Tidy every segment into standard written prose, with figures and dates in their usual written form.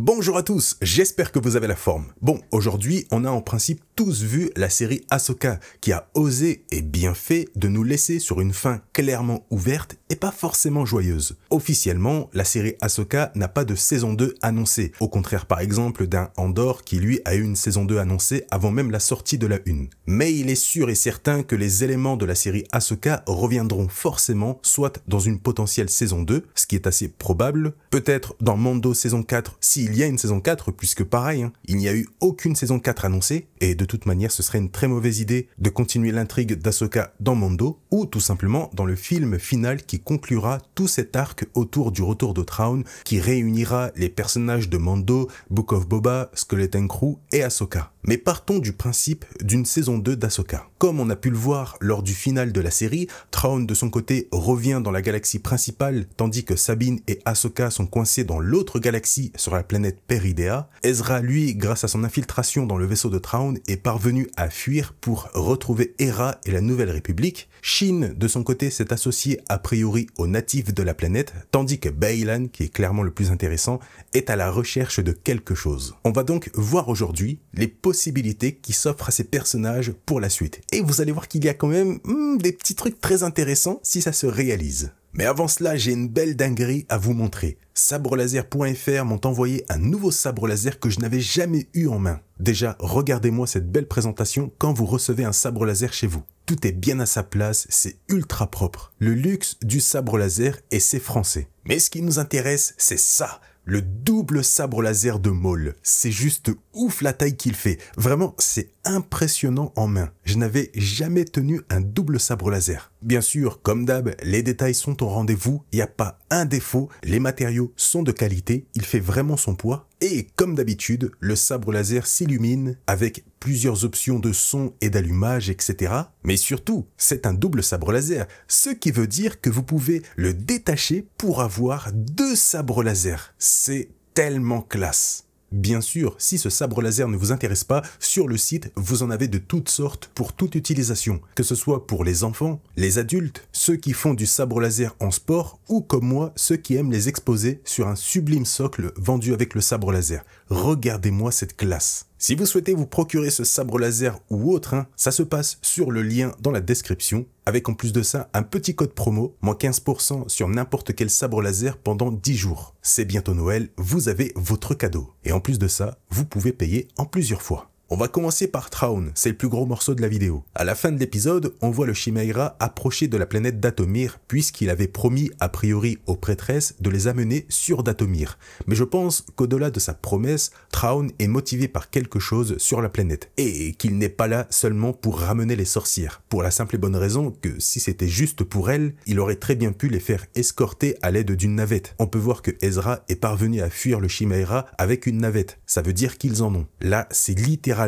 Bonjour à tous, j'espère que vous avez la forme. Bon, aujourd'hui, on a en principe tous vu la série Ahsoka, qui a osé et bien fait de nous laisser sur une fin clairement ouverte et pas forcément joyeuse. Officiellement, la série Ahsoka n'a pas de saison 2 annoncée, au contraire par exemple d'un Andor qui lui a eu une saison 2 annoncée avant même la sortie de la 1. Mais il est sûr et certain que les éléments de la série Ahsoka reviendront forcément soit dans une potentielle saison 2, ce qui est assez probable, peut-être dans Mando saison 4 s'il y a une saison 4, puisque pareil, il n'y a eu aucune saison 4 annoncée, et de toute manière ce serait une très mauvaise idée de continuer l'intrigue d'Ahsoka dans Mando, ou tout simplement dans le film final qui conclura tout cet arc autour du retour de Thrawn, qui réunira les personnages de Mando, Book of Boba, Skeleton Crew et Ahsoka. Mais partons du principe d'une saison 2 d'Ahsoka. Comme on a pu le voir lors du final de la série, Thrawn de son côté revient dans la galaxie principale, tandis que Sabine et Ahsoka sont coincés dans l'autre galaxie sur la planète Peridea. Ezra, lui, grâce à son infiltration dans le vaisseau de Thrawn, est parvenu à fuir pour retrouver Hera et la Nouvelle République. Shin, de son côté, s'est associé a priori aux natifs de la planète, tandis que Baylan, qui est clairement le plus intéressant, est à la recherche de quelque chose. On va donc voir aujourd'hui les possibilités qui s'offrent à ces personnages pour la suite. Et vous allez voir qu'il y a quand même des petits trucs très intéressants si ça se réalise. Mais avant cela, j'ai une belle dinguerie à vous montrer. Sabrelaser.fr m'ont envoyé un nouveau sabre laser que je n'avais jamais eu en main. Déjà, regardez-moi cette belle présentation quand vous recevez un sabre laser chez vous. Tout est bien à sa place, c'est ultra propre. Le luxe du sabre laser, et c'est français. Mais ce qui nous intéresse, c'est ça. Le double sabre laser de Maul. C'est juste ouf la taille qu'il fait. Vraiment, c'est impressionnant en main. Je n'avais jamais tenu un double sabre laser. Bien sûr, comme d'hab, les détails sont au rendez-vous. Il n'y a pas un défaut. Les matériaux sont de qualité. Il fait vraiment son poids. Et comme d'habitude, le sabre laser s'illumine avec plusieurs options de son et d'allumage, etc. Mais surtout, c'est un double sabre laser, ce qui veut dire que vous pouvez le détacher pour avoir deux sabres laser. C'est tellement classe. Bien sûr, si ce sabre laser ne vous intéresse pas, sur le site, vous en avez de toutes sortes pour toute utilisation, que ce soit pour les enfants, les adultes, ceux qui font du sabre laser en sport, ou comme moi, ceux qui aiment les exposer sur un sublime socle vendu avec le sabre laser. Regardez-moi cette classe. Si vous souhaitez vous procurer ce sabre laser ou autre, ça se passe sur le lien dans la description, avec en plus de ça un petit code promo, moins 15% sur n'importe quel sabre laser pendant 10 jours. C'est bientôt Noël, vous avez votre cadeau. Et en plus de ça, vous pouvez payer en plusieurs fois. On va commencer par Thrawn, c'est le plus gros morceau de la vidéo. À la fin de l'épisode, on voit le Chimaira approcher de la planète Dathomir, puisqu'il avait promis a priori aux prêtresses de les amener sur Dathomir. Mais je pense qu'au-delà de sa promesse, Thrawn est motivé par quelque chose sur la planète, et qu'il n'est pas là seulement pour ramener les sorcières, pour la simple et bonne raison que si c'était juste pour elles, il aurait très bien pu les faire escorter à l'aide d'une navette. On peut voir que Ezra est parvenu à fuir le Chimaira avec une navette, ça veut dire qu'ils en ont. Là, c'est littéralement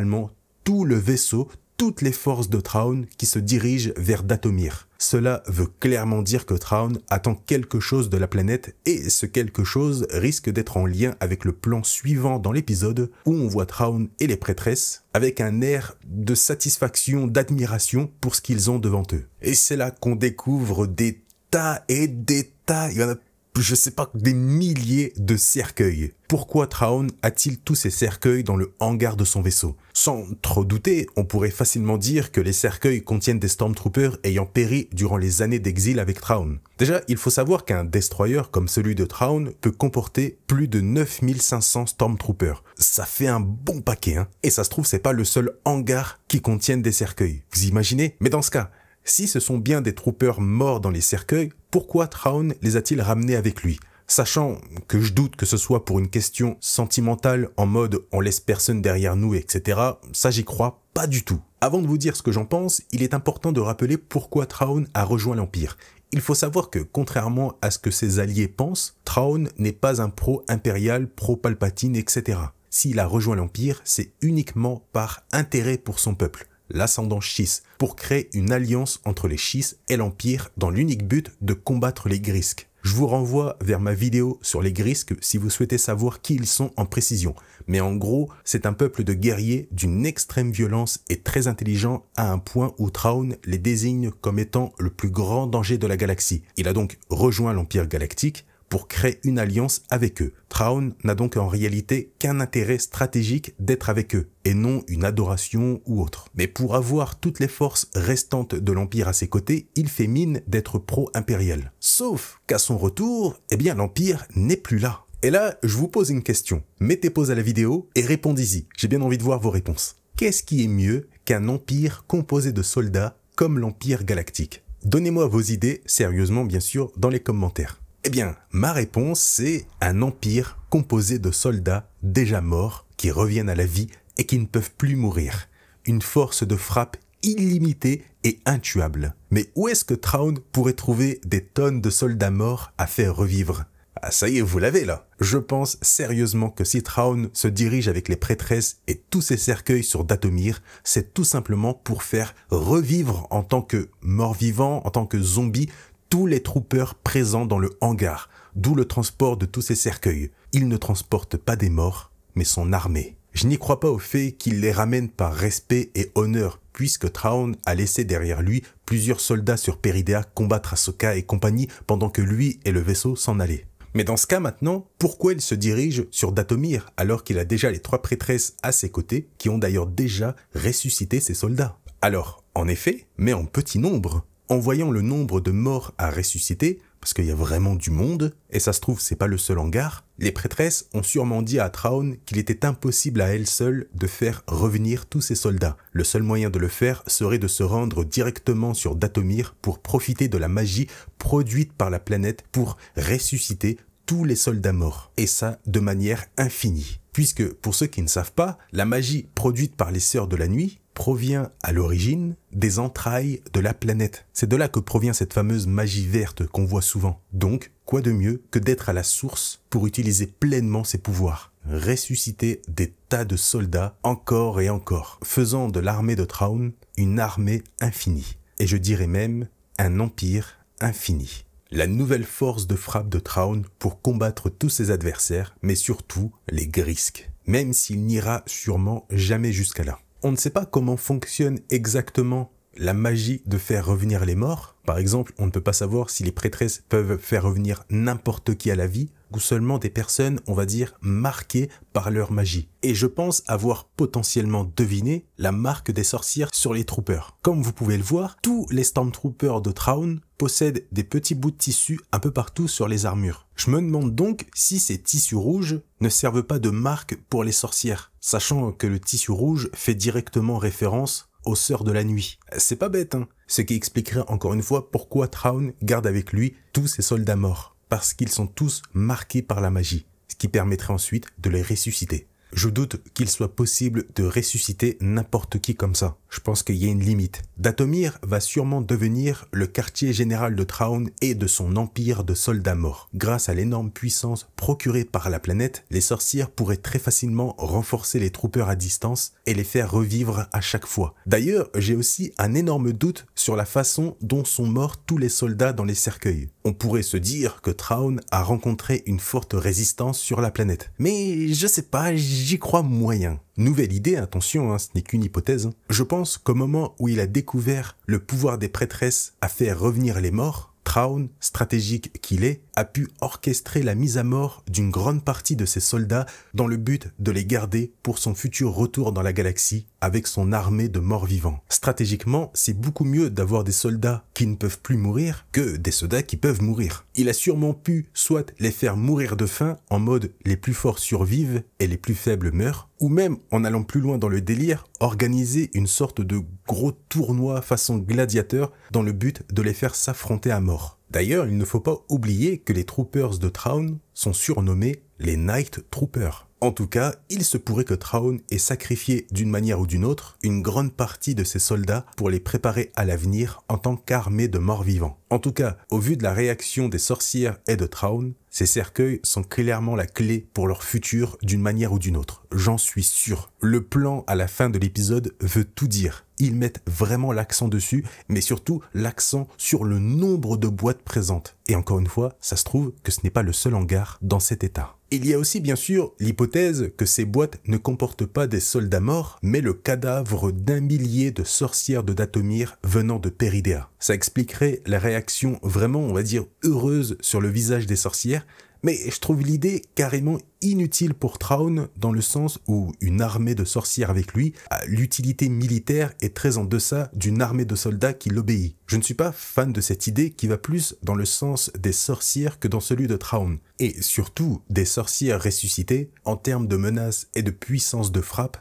tout le vaisseau, toutes les forces de Thrawn qui se dirigent vers Dathomir. Cela veut clairement dire que Thrawn attend quelque chose de la planète et ce quelque chose risque d'être en lien avec le plan suivant dans l'épisode où on voit Thrawn et les prêtresses avec un air de satisfaction, d'admiration pour ce qu'ils ont devant eux. Et c'est là qu'on découvre des tas et des tas, il y en a je sais pas, des milliers de cercueils. Pourquoi Thrawn a-t-il tous ces cercueils dans le hangar de son vaisseau? Sans trop douter, on pourrait facilement dire que les cercueils contiennent des Stormtroopers ayant péri durant les années d'exil avec Thrawn. Déjà, il faut savoir qu'un destroyer comme celui de Thrawn peut comporter plus de 9500 Stormtroopers. Ça fait un bon paquet, hein. Et ça se trouve, c'est pas le seul hangar qui contienne des cercueils. Vous imaginez? Mais dans ce cas, si ce sont bien des troopers morts dans les cercueils, pourquoi Thrawn les a-t-il ramenés avec lui? Sachant que je doute que ce soit pour une question sentimentale en mode on laisse personne derrière nous, etc. Ça j'y crois pas du tout. Avant de vous dire ce que j'en pense, il est important de rappeler pourquoi Thrawn a rejoint l'Empire. Il faut savoir que, contrairement à ce que ses alliés pensent, Thrawn n'est pas un pro-impérial, pro-Palpatine, etc. S'il a rejoint l'Empire, c'est uniquement par intérêt pour son peuple, l'ascendant Chiss, pour créer une alliance entre les Chiss et l'Empire dans l'unique but de combattre les Grisks. Je vous renvoie vers ma vidéo sur les Grisks si vous souhaitez savoir qui ils sont en précision. Mais en gros, c'est un peuple de guerriers d'une extrême violence et très intelligent à un point où Thrawn les désigne comme étant le plus grand danger de la galaxie. Il a donc rejoint l'Empire galactique pour créer une alliance avec eux. Thrawn n'a donc en réalité qu'un intérêt stratégique d'être avec eux, et non une adoration ou autre. Mais pour avoir toutes les forces restantes de l'Empire à ses côtés, il fait mine d'être pro-impérial. Sauf qu'à son retour, eh bien l'Empire n'est plus là. Et là, je vous pose une question. Mettez pause à la vidéo et répondez-y. J'ai bien envie de voir vos réponses. Qu'est-ce qui est mieux qu'un empire composé de soldats comme l'Empire galactique? Donnez-moi vos idées, sérieusement bien sûr, dans les commentaires. Eh bien, ma réponse, c'est un empire composé de soldats déjà morts qui reviennent à la vie et qui ne peuvent plus mourir. Une force de frappe illimitée et intuable. Mais où est-ce que Thrawn pourrait trouver des tonnes de soldats morts à faire revivre? Ah ça y est, vous l'avez là. Je pense sérieusement que si Thrawn se dirige avec les prêtresses et tous ses cercueils sur Dathomir, c'est tout simplement pour faire revivre en tant que mort-vivant, en tant que zombie, tous les troopers présents dans le hangar, d'où le transport de tous ces cercueils. Il ne transporte pas des morts, mais son armée. Je n'y crois pas au fait qu'il les ramène par respect et honneur, puisque Thrawn a laissé derrière lui plusieurs soldats sur Peridea combattre Ahsoka et compagnie pendant que lui et le vaisseau s'en allaient. Mais dans ce cas maintenant, pourquoi il se dirige sur Dathomir alors qu'il a déjà les 3 prêtresses à ses côtés qui ont d'ailleurs déjà ressuscité ses soldats? Alors, en effet, mais en petit nombre. En voyant le nombre de morts à ressusciter, parce qu'il y a vraiment du monde, et ça se trouve c'est pas le seul hangar, les prêtresses ont sûrement dit à Thrawn qu'il était impossible à elles seules de faire revenir tous ces soldats. Le seul moyen de le faire serait de se rendre directement sur Dathomir pour profiter de la magie produite par la planète pour ressusciter tous les soldats morts. Et ça de manière infinie. Puisque, pour ceux qui ne savent pas, la magie produite par les Sœurs de la Nuit provient à l'origine des entrailles de la planète. C'est de là que provient cette fameuse magie verte qu'on voit souvent. Donc, quoi de mieux que d'être à la source pour utiliser pleinement ses pouvoirs? Ressusciter des tas de soldats encore et encore, faisant de l'armée de Thrawn une armée infinie. Et je dirais même un empire infini. La nouvelle force de frappe de Thrawn pour combattre tous ses adversaires, mais surtout les Grisks, même s'il n'ira sûrement jamais jusqu'à là. On ne sait pas comment fonctionne exactement la magie de faire revenir les morts. Par exemple, on ne peut pas savoir si les prêtresses peuvent faire revenir n'importe qui à la vie ou seulement des personnes, on va dire, marquées par leur magie. Et je pense avoir potentiellement deviné la marque des sorcières sur les troopers. Comme vous pouvez le voir, tous les Stormtroopers de Thrawn possèdent des petits bouts de tissu un peu partout sur les armures. Je me demande donc si ces tissus rouges ne servent pas de marque pour les sorcières, sachant que le tissu rouge fait directement référence aux Sœurs de la Nuit. C'est pas bête, hein. Ce qui expliquerait encore une fois pourquoi Thrawn garde avec lui tous ses soldats morts. Parce qu'ils sont tous marqués par la magie, ce qui permettrait ensuite de les ressusciter. Je doute qu'il soit possible de ressusciter n'importe qui comme ça. Je pense qu'il y a une limite. Dathomir va sûrement devenir le quartier général de Thrawn et de son empire de soldats morts. Grâce à l'énorme puissance procurée par la planète, les sorcières pourraient très facilement renforcer les troopers à distance et les faire revivre à chaque fois. D'ailleurs, j'ai aussi un énorme doute sur la façon dont sont morts tous les soldats dans les cercueils. On pourrait se dire que Thrawn a rencontré une forte résistance sur la planète. Mais je sais pas, j'y crois moyen. Nouvelle idée, attention, ce n'est qu'une hypothèse. Je pense qu'au moment où il a découvert le pouvoir des prêtresses à faire revenir les morts, Thrawn, stratégique qu'il est, a pu orchestrer la mise à mort d'une grande partie de ses soldats dans le but de les garder pour son futur retour dans la galaxie avec son armée de morts-vivants. Stratégiquement, c'est beaucoup mieux d'avoir des soldats qui ne peuvent plus mourir que des soldats qui peuvent mourir. Il a sûrement pu soit les faire mourir de faim en mode les plus forts survivent et les plus faibles meurent, ou même, en allant plus loin dans le délire, organiser une sorte de gros tournoi façon gladiateur dans le but de les faire s'affronter à mort. D'ailleurs, il ne faut pas oublier que les troopers de Thrawn sont surnommés les Night Troopers. En tout cas, il se pourrait que Thrawn ait sacrifié d'une manière ou d'une autre une grande partie de ses soldats pour les préparer à l'avenir en tant qu'armée de morts-vivants. En tout cas, au vu de la réaction des sorcières et de Thrawn, ces cercueils sont clairement la clé pour leur futur d'une manière ou d'une autre. J'en suis sûr. Le plan à la fin de l'épisode veut tout dire. Ils mettent vraiment l'accent dessus, mais surtout l'accent sur le nombre de boîtes présentes. Et encore une fois, ça se trouve que ce n'est pas le seul hangar dans cet état. Il y a aussi bien sûr l'hypothèse que ces boîtes ne comportent pas des soldats morts, mais le cadavre d'un millier de sorcières de Dathomir venant de Peridea. Ça expliquerait la réaction vraiment, on va dire, heureuse sur le visage des sorcières, Mais je trouve l'idée carrément inutile pour Thrawn dans le sens où une armée de sorcières avec lui, l'utilité militaire est très en deçà d'une armée de soldats qui l'obéit. Je ne suis pas fan de cette idée qui va plus dans le sens des sorcières que dans celui de Thrawn. Et surtout, des sorcières ressuscitées, en termes de menaces et de puissance de frappe,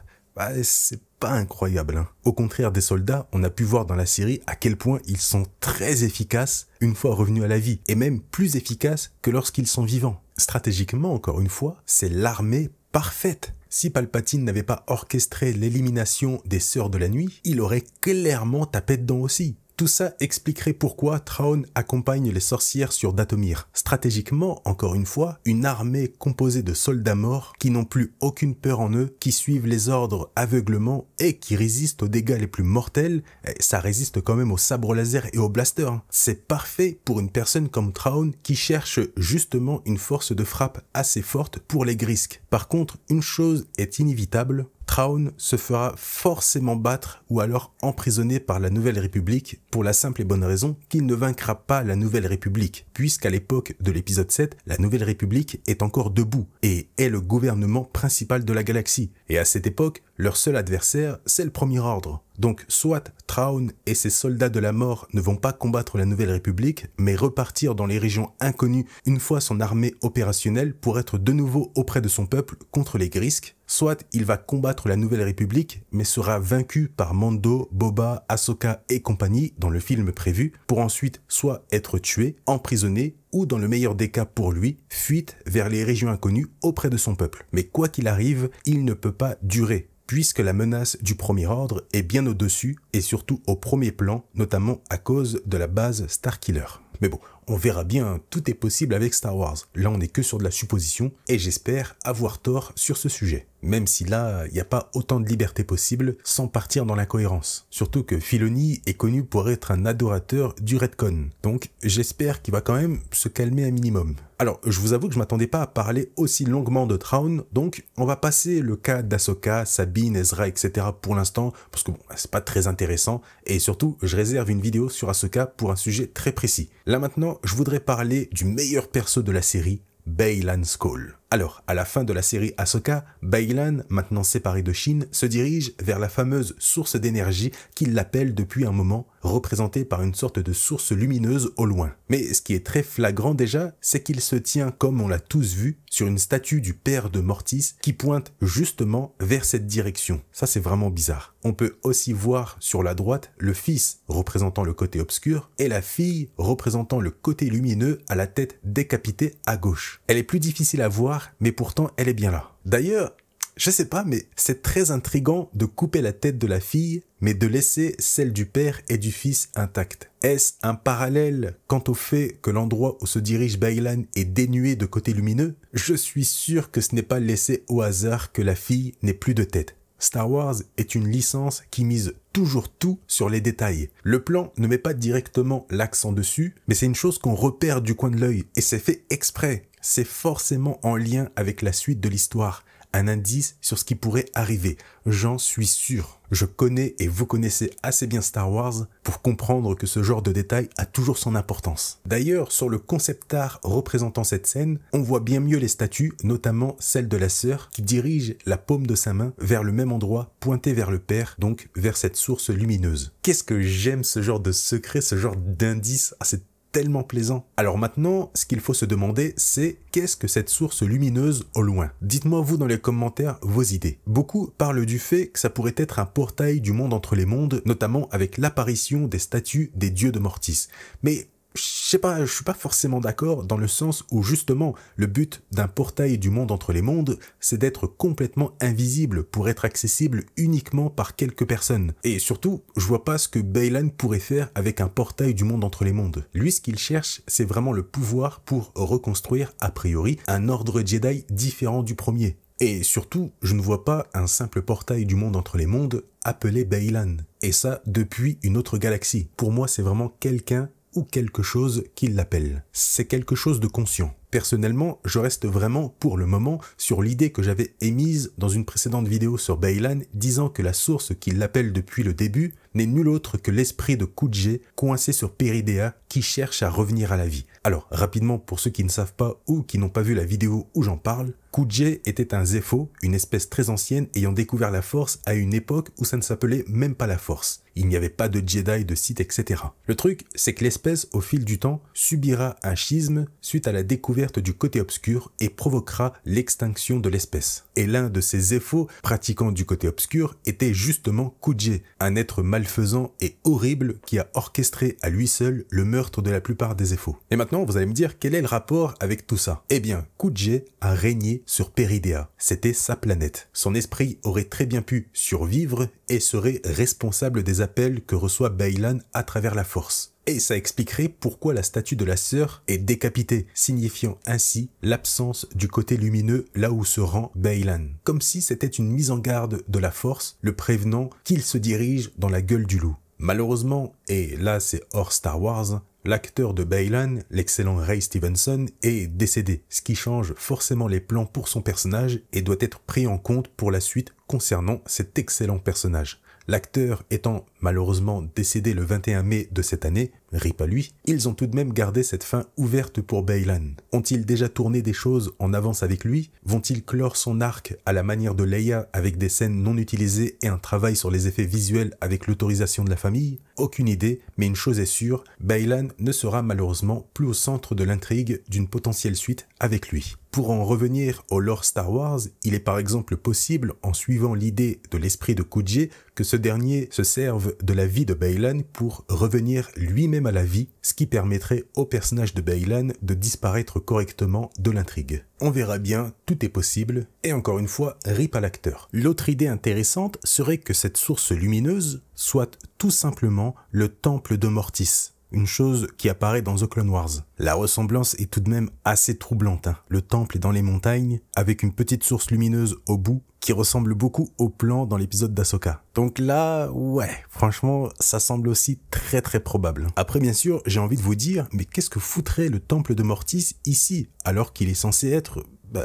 c'est pas incroyable, hein. Au contraire des soldats, on a pu voir dans la série à quel point ils sont très efficaces une fois revenus à la vie, et même plus efficaces que lorsqu'ils sont vivants. Stratégiquement, encore une fois, c'est l'armée parfaite. Si Palpatine n'avait pas orchestré l'élimination des Sœurs de la Nuit, il aurait clairement tapé dedans aussi. Tout ça expliquerait pourquoi Thrawn accompagne les sorcières sur Dathomir. Stratégiquement, encore une fois, une armée composée de soldats morts qui n'ont plus aucune peur en eux, qui suivent les ordres aveuglement et qui résistent aux dégâts les plus mortels, ça résiste quand même aux sabres laser et aux blasters. C'est parfait pour une personne comme Thrawn qui cherche justement une force de frappe assez forte pour les Grisks. Par contre, une chose est inévitable, Thrawn se fera forcément battre ou alors emprisonner par la Nouvelle République pour la simple et bonne raison qu'il ne vaincra pas la Nouvelle République, puisqu'à l'époque de l'épisode 7, la Nouvelle République est encore debout et est le gouvernement principal de la galaxie. Et à cette époque, leur seul adversaire, c'est le Premier Ordre. Donc soit Thrawn et ses soldats de la mort ne vont pas combattre la Nouvelle République, mais repartir dans les régions inconnues une fois son armée opérationnelle pour être de nouveau auprès de son peuple contre les Grisks, soit il va combattre la Nouvelle République, mais sera vaincu par Mando, Boba, Ahsoka et compagnie dans le film prévu, pour ensuite soit être tué, emprisonné, ou dans le meilleur des cas pour lui, fuite vers les régions inconnues auprès de son peuple. Mais quoi qu'il arrive, il ne peut pas durer, puisque la menace du Premier Ordre est bien au-dessus et surtout au premier plan, notamment à cause de la base Starkiller. Mais bon, on verra bien, tout est possible avec Star Wars. Là, on n'est que sur de la supposition et j'espère avoir tort sur ce sujet. Même si là, il n'y a pas autant de liberté possible sans partir dans l'incohérence. Surtout que Filoni est connu pour être un adorateur du retcon. Donc, j'espère qu'il va quand même se calmer un minimum. Alors, je vous avoue que je m'attendais pas à parler aussi longuement de Thrawn, donc on va passer le cas d'Ahsoka, Sabine, Ezra, etc. pour l'instant, parce que bon, c'est pas très intéressant, et surtout, je réserve une vidéo sur Ahsoka pour un sujet très précis. Là maintenant, je voudrais parler du meilleur perso de la série, Baylan Skoll. Alors, à la fin de la série Ahsoka, Baylan, maintenant séparé de Shin, se dirige vers la fameuse source d'énergie qu'il l'appelle depuis un moment, représentée par une sorte de source lumineuse au loin. Mais ce qui est très flagrant déjà, c'est qu'il se tient, comme on l'a tous vu, sur une statue du père de Mortis qui pointe justement vers cette direction. Ça, c'est vraiment bizarre. On peut aussi voir sur la droite le fils représentant le côté obscur et la fille représentant le côté lumineux à la tête décapitée à gauche. Elle est plus difficile à voir, mais pourtant elle est bien là. D'ailleurs, je sais pas, mais c'est très intriguant de couper la tête de la fille, mais de laisser celle du père et du fils intactes. Est-ce un parallèle quant au fait que l'endroit où se dirige Baylan est dénué de côté lumineux? Je suis sûr que ce n'est pas laissé au hasard que la fille n'ait plus de tête. Star Wars est une licence qui mise toujours tout sur les détails. Le plan ne met pas directement l'accent dessus, mais c'est une chose qu'on repère du coin de l'œil, et c'est fait exprès. C'est forcément en lien avec la suite de l'histoire, un indice sur ce qui pourrait arriver, j'en suis sûr. Je connais et vous connaissez assez bien Star Wars pour comprendre que ce genre de détail a toujours son importance. D'ailleurs, sur le concept art représentant cette scène, on voit bien mieux les statues, notamment celle de la sœur qui dirige la paume de sa main vers le même endroit, pointée vers le père, donc vers cette source lumineuse. Qu'est-ce que j'aime ce genre de secret, ce genre d'indice, c'est tellement plaisant. Alors maintenant, ce qu'il faut se demander, c'est qu'est-ce que cette source lumineuse au loin? Dites-moi vous dans les commentaires vos idées. Beaucoup parlent du fait que ça pourrait être un portail du monde entre les mondes, notamment avec l'apparition des statues des dieux de Mortis. Mais je sais pas, je suis pas forcément d'accord dans le sens où justement le but d'un portail du monde entre les mondes, c'est d'être complètement invisible pour être accessible uniquement par quelques personnes. Et surtout, je vois pas ce que Baylan pourrait faire avec un portail du monde entre les mondes. Lui, ce qu'il cherche, c'est vraiment le pouvoir pour reconstruire, a priori, un ordre Jedi différent du premier. Et surtout, je ne vois pas un simple portail du monde entre les mondes appelé Baylan. Et ça, depuis une autre galaxie. Pour moi, c'est vraiment quelqu'un ou quelque chose qui l'appelle. C'est quelque chose de conscient. Personnellement, je reste vraiment, pour le moment, sur l'idée que j'avais émise dans une précédente vidéo sur Beylan, disant que la source qui l'appelle depuis le début n'est nulle autre que l'esprit de Kuje coincé sur Peridea qui cherche à revenir à la vie. Alors, rapidement, pour ceux qui ne savent pas ou qui n'ont pas vu la vidéo où j'en parle, Kuje était un Zepho, une espèce très ancienne ayant découvert la Force à une époque où ça ne s'appelait même pas la Force. Il n'y avait pas de Jedi, de Sith, etc. Le truc, c'est que l'espèce, au fil du temps, subira un schisme suite à la découverte du côté obscur et provoquera l'extinction de l'espèce. Et l'un de ces Zephos pratiquants du côté obscur était justement Kuje, un être malfaisant et horrible qui a orchestré à lui seul le meurtre de la plupart des Zephos. Et maintenant, vous allez me dire quel est le rapport avec tout ça? Eh bien, Kuje a régné sur Peridea. C'était sa planète. Son esprit aurait très bien pu survivre et serait responsable des appels que reçoit Beylan à travers la Force. Et ça expliquerait pourquoi la statue de la sœur est décapitée, signifiant ainsi l'absence du côté lumineux là où se rend Beylan. Comme si c'était une mise en garde de la Force, le prévenant qu'il se dirige dans la gueule du loup. Malheureusement, et là c'est hors Star Wars, l'acteur de Beylan, l'excellent Ray Stevenson, est décédé, ce qui change forcément les plans pour son personnage et doit être pris en compte pour la suite concernant cet excellent personnage. L'acteur étant malheureusement décédé le 21 mai de cette année, rip à lui, ils ont tout de même gardé cette fin ouverte pour Beylan. Ont-ils déjà tourné des choses en avance avec lui? Vont-ils clore son arc à la manière de Leia avec des scènes non utilisées et un travail sur les effets visuels avec l'autorisation de la famille? Aucune idée, mais une chose est sûre, Beylan ne sera malheureusement plus au centre de l'intrigue d'une potentielle suite avec lui. Pour en revenir au lore Star Wars, il est par exemple possible, en suivant l'idée de l'esprit de Kuje, que ce dernier se serve de la vie de Beylan pour revenir lui-même à la vie, ce qui permettrait au personnage de Beylan de disparaître correctement de l'intrigue. On verra bien, tout est possible, et encore une fois, rip à l'acteur. L'autre idée intéressante serait que cette source lumineuse soit tout simplement le temple de Mortis. Une chose qui apparaît dans The Clone Wars. La ressemblance est tout de même assez troublante. Le temple est dans les montagnes, avec une petite source lumineuse au bout, qui ressemble beaucoup au plan dans l'épisode d'Ahsoka. Donc là, ouais, franchement, ça semble aussi très probable. Après, bien sûr, j'ai envie de vous dire, mais qu'est-ce que foutrait le temple de Mortis ici, alors qu'il est censé être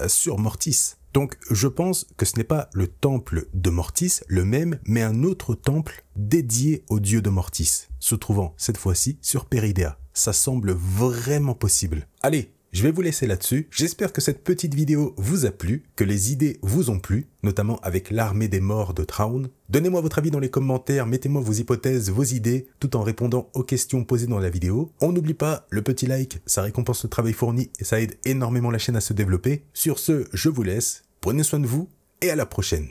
sur Mortis? Donc, je pense que ce n'est pas le temple de Mortis, le même, mais un autre temple dédié au dieu de Mortis, se trouvant cette fois-ci sur Peridea. Ça semble vraiment possible. Allez, je vais vous laisser là-dessus. J'espère que cette petite vidéo vous a plu, que les idées vous ont plu, notamment avec l'armée des morts de Thrawn. Donnez-moi votre avis dans les commentaires, mettez-moi vos hypothèses, vos idées, tout en répondant aux questions posées dans la vidéo. On n'oublie pas, le petit like, ça récompense le travail fourni et ça aide énormément la chaîne à se développer. Sur ce, je vous laisse, prenez soin de vous et à la prochaine.